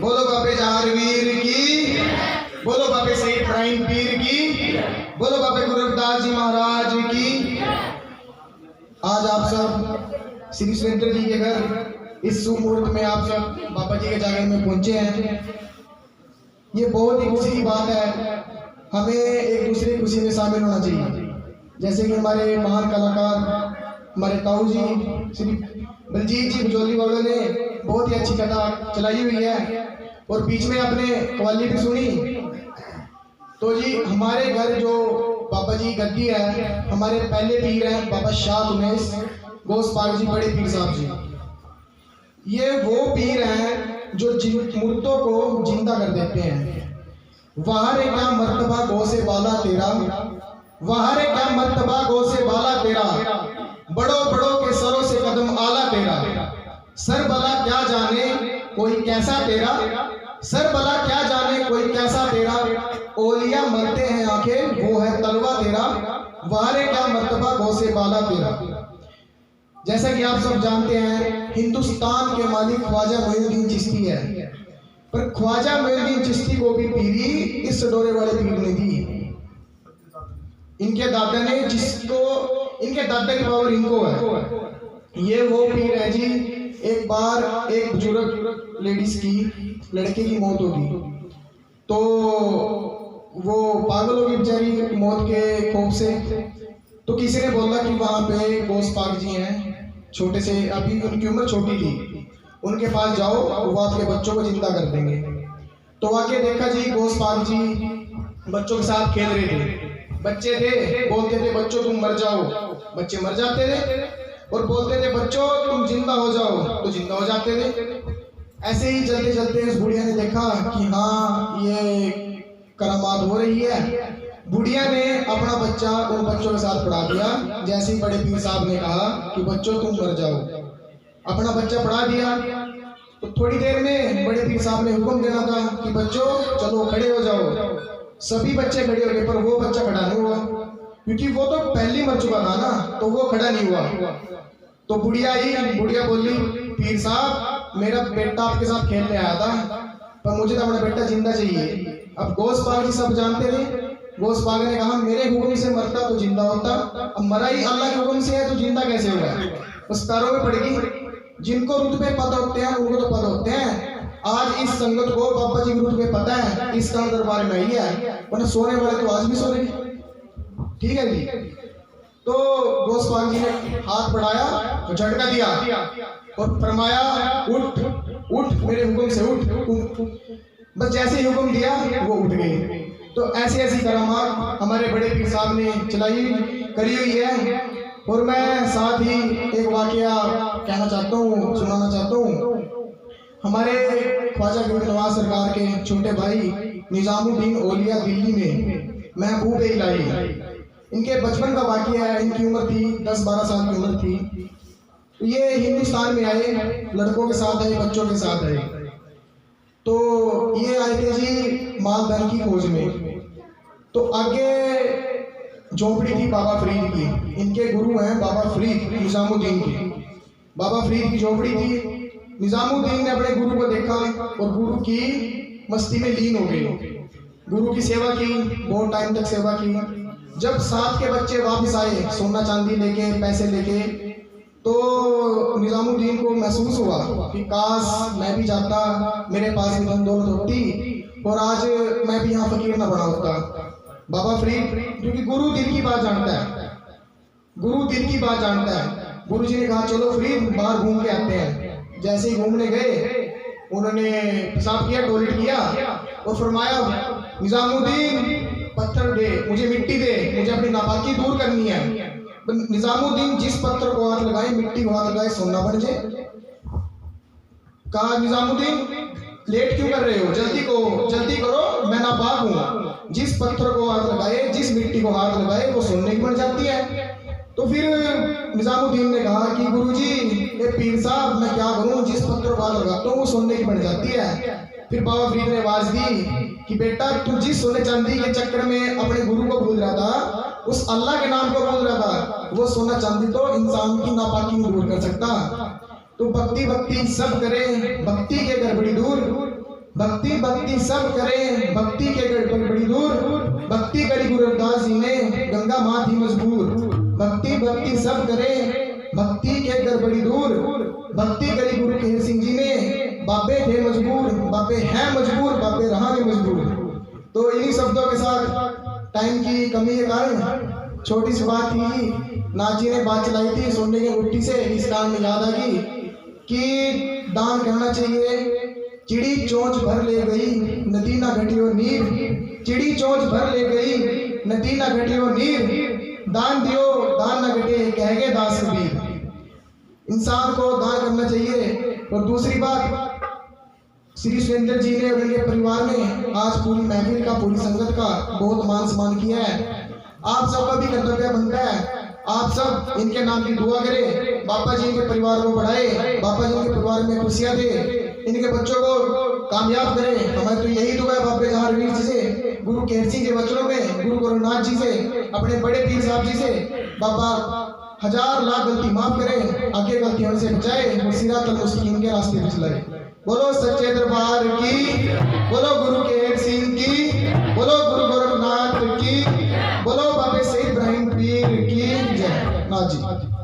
बोलो बाबे जहारवीर की, बोलो बाबे सईद इब्राहिम पीर की, बोलो बाबे गुरु रविदास जी महाराज की। आज आप सब श्री सुरेंद्र जी के घर इस शुभ मुहूर्त में आप सब बाबा जी के जागरण में पहुंचे हैं। ये बहुत ही खुशी की बात है। हमें एक दूसरे की खुशी में शामिल होना चाहिए। जैसे कि हमारे महान कलाकार हमारे ताऊ जी श्री बलजीत जी बुजौली वालों ने बहुत ही अच्छी कथा चलाई हुई है और बीच में आपने कव्वाली भी सुनी। तो जी हमारे घर जो बाबा जी गद्दी है, हमारे पहले पीर हैं बाबा शाह उमेश गोस पाक जी बड़े पीर साहब जी। ये वो पीर हैं जो मुर्दों को जिंदा कर देते हैं। वहाँ रे क्या मर्तबा गो से बाला तेरा, वहाँ रे क्या मर्तबा गो से बाला तेरा, बड़ों बड़ों के सरों से कदम आला तेरा। सर भला क्या जाने कोई कैसा तेरा, सर भला क्या जाने कोई कैसा तेरा। ओलिया मरते हैं आंखें वो है तलवा तेरा, वहाँ रे क्या मर्तबा गो से बाला तेरा। जैसा कि आप सब जानते हैं हिंदुस्तान के मालिक ख्वाजा मोइनुद्दीन चिश्ती है, पर ख्वाजा मोइनुद्दीन चिश्ती को भी पीरी इस डोरे वाले पीर ने दी। इनके दादा ने जिसको इनके दादा की पावर इनको है। ये वो पीर है जी। एक बार एक बुजुर्ग लेडीज की लड़के की मौत होगी तो वो पागल होगी बेचारी मौत के खौफ से। तो किसी ने बोला कि वहाँ पे गोस पाक जी हैं, छोटे से, अभी उनकी उम्र छोटी थी, उनके पास जाओ वो आपके बच्चों को जिंदा कर देंगे। तो आके देखा जी गोस पाक जी बच्चों के साथ खेल रहे थे। बच्चे थे, बोलते थे बच्चों तुम मर जाओ, बच्चे मर जाते थे, और बोलते थे बच्चों तुम जिंदा हो जाओ तो जिंदा हो जाते थे। ऐसे ही चलते चलते उस बुढ़िया ने देखा कि हाँ ये करामात हो रही है। बुढ़िया ने अपना बच्चा उन बच्चों के साथ पढ़ा दिया। जैसे ही बड़े पीर साहब ने कहा कि बच्चों तुम मर जाओ, अपना बच्चा पढ़ा दिया। तो थोड़ी देर में बड़े पीर साहब ने हुक्म देना था कि बच्चों चलो खड़े हो जाओ। सभी बच्चे खड़े हो गए, पर वो बच्चा खड़ा नहीं हुआ क्योंकि वो तो पहले मर चुका था ना, तो वो खड़ा नहीं हुआ। तो बुढ़िया बोली पीर साहब मेरा बेटा आपके साथ खेलने आया था, पर मुझे तो अपना बेटा जिंदा चाहिए। अब गोस पाक जी सब जानते थे। गोस पाक ने कहा मेरे हुक्म से मरता तो जिंदा होता, अब मरा ही अल्लाह के हुक्म से है तो जिंदा कैसे होगा। उस पैरों में पड़ेगी। जिनको रुतबे पता होते हैं उनको तो पता होते हैं। आज इस संगत को बाबा जी के रुतबे पता है, इसका दरबार में ही है, वरना सोने वाले तो आज भी सो रहे। ठीक है जी। तो गोस पाक जी ने हाथ बढ़ाया तो झटका दिया और फरमाया उठ उठ मेरे हुक्म से उठ। बस जैसे ही हुक्म दिया वो उठ गए। तो ऐसी ऐसी करामात हमारे बड़े पीर साहब ने चलाई करी हुई है। और मैं साथ ही एक वाकया कहना चाहता हूँ, सुनाना चाहता हूँ। हमारे ख्वाजा गरीब नवाज सरकार के छोटे भाई निजामुद्दीन औलिया दिल्ली में महबूब इलाही, इनके बचपन का वाकया है। इनकी उम्र थी 10-12 साल की उम्र थी। ये हिंदुस्तान में आए, लड़कों के साथ आए, बच्चों के साथ आए। तो ये आए थे जी माल धन की खोज में। तो आगे झोपड़ी थी बाबा फरीद की। इनके गुरु हैं बाबा फरीद निजामुद्दीन की। बाबा फरीद की झोपड़ी थी। निजामुद्दीन ने अपने गुरु को देखा और गुरु की मस्ती में लीन हो गए। गुरु की सेवा की, बहुत टाइम तक सेवा की। जब साथ के बच्चे वापस आए सोना चांदी लेके, पैसे लेके, तो निजामुद्दीन को महसूस हुआ कि काश मैं भी जाता, मेरे पास भी धन दौलत होती और आज मैं भी यहाँ फकीर ना बना होता। बाबा फरीद, क्योंकि गुरु दिल की बात जानता है, गुरु दिल की बात जानता है। गुरु जी ने कहा चलो फरीद बाहर घूम के आते हैं। जैसे ही घूमने गए उन्होंने पेशाब किया, टॉयलेट किया और फरमाया निजामुद्दीन पत्थर दे, मुझे मिट्टी दे, मुझे अपनी नापाकी दूर करनी है। निजामुद्दीन जिस पत्थर को हाथ लगाए, मिट्टी को हाथ लगाए, सोना बन जाए। कहा निजामुद्दीन लेट क्यों कर रहे हो, जल्दी करो, मैं नापाक हूँ। जिस पत्थर को हाथ लगाए, जिस मिट्टी को हाथ लगाए वो सोने की बन जाती है। तो फिर निजामुद्दीन ने कहा कि गुरुजी ये पीर साहब मैं क्या करूं, जिस पत्थर को हाथ लगाता हूँ वो सोने की बन जाती है। फिर बाबा फरीद ने आवाज दी कि बेटा तू जिस सोने चांदी के चक्कर में अपने गुरु को भूल रहा था, उस अल्लाह के नाम को भूल रहा था, वो सोना चांदी तो इंसान की नापाकी नहीं दूर कर सकता। तो भक्ति भक्ति सब करे, भक्ति के घर बड़ी दूर, भक्ति भक्ति सब करें, भक्ति के गढ़ पर बड़ी दूर, भक्ति करी गुरु रविदास जी ने, गंगा माँ थी मजबूर। भक्ति भक्ति सब करें, भक्ति के घर बड़ी दूर, भक्ति करी गुरु केहर सिंह जी ने, बाबे थे मजबूर, बाबे हैं मजबूर, बाबे रहांगे मजबूर। तो इन्हीं शब्दों के साथ टाइम की कमी के कारण छोटी सी बात थी, नाथ जी ने बात चलाई थी सोने की गुट्टी से, इस कारण में याद आ गई कि दान करना चाहिए। चिड़ी चोंच भर ले गई, नदी ना घटियो नीर, चिड़ी चोंच भर ले गई, नदी ना घटियो नीर, दान दियो दान ना घटे कह गए दास कबीर। इंसान को दान करना चाहिए। और दूसरी बात, श्री सुरेंद्र जी ने और उनके परिवार ने आज पूरी महफिल का, पूरी संगत का बहुत मान सम्मान किया है। आप सबका भी कर्तव्य बनता है, आप सब इनके नाम की दुआ करें, बाबा जी के परिवार को बढ़ाए, बाबा जी के परिवार में खुशियां दे, इनके बच्चों को कामयाब करें। हमारी तो यही दुआ है बाबे जहांगीर जी से, गुरु केहर सिंह के बच्चों में, गुरु गोरखनाथ जी से, अपने बड़े पीर साहब जी से, बाबा हजार लाख गलती माफ करें, आगे गलतियों से बचाए और सिरातल मुस्तकीम के रास्ते पर चलाए। बोलो सच्चे दरबार की, बोलो गुरु केहर सिंह की, बोलो गुरु गोरखनाथ की, बोलो बाबे सईद इब्राहिम पीर की जय। नाथ जी।